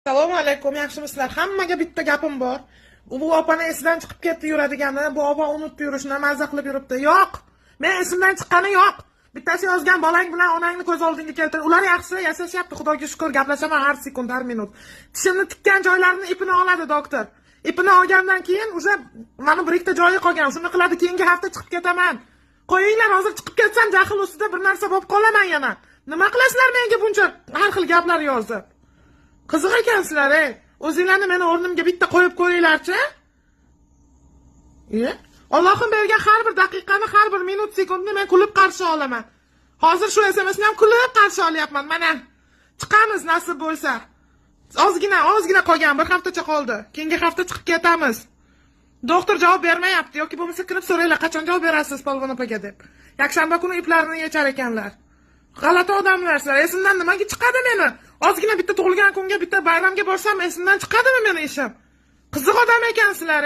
Assalomu alaykum, yaxshimisizlar? Hammaga bitta gapim bor. Bu opani esidan chiqib ketdi yuradigani, bu opa unutib yurishni mazza qilib yuribdi. Yo'q. Men esimdan chiqqani yo'q. Bittasi yozgan bolang bilan onangni ko'z oldingga keltir. Ular yaxshi yashashyapti, Xudoga shukr, gaplashaman har sekund, har minut. Tishimni tikkan joylarini ipini oladi doktor. Ipini olgandan keyin o'sha mana bir ikkita joyi qolgan. Shuni qiladi, keyingi hafta chiqib ketaman. Qo'yinglar, hozir chiqib ketsam jahl ustida bir narsa bo'lib qolaman yana. Nima qilasizlar menga buncha har xil gaplar yozib? Qiziq ekansizlar, ey. O'zinglarni meni o'rnimga bitta qo'yib ko'ringlarchi. Allohim bergan har bir daqiqani, har bir minut, sekundni men kulib qarshi olaman. Hozir shu SMSni ham kulib qarshi olyapman. Mana chiqamiz nasib bo'lsa. Ozgina qolgan, bir haftacha qoldi. Keyingi hafta chiqib ketamiz. Doktor javob bermayapti yoki bo'lmasa kirib so'raylar, qachon javob berasiz polvon opaga deb. Yakshanba kuni iplarini yechar ekanlar. G'alati odamlar sizlar. Esimdan nimaga chiqadi meni? Ozgina bitta tug'ilgan kunga, bitta bayramga borsam esimdan chiqadimi meni ishim? Qiziq odam ekansizlar,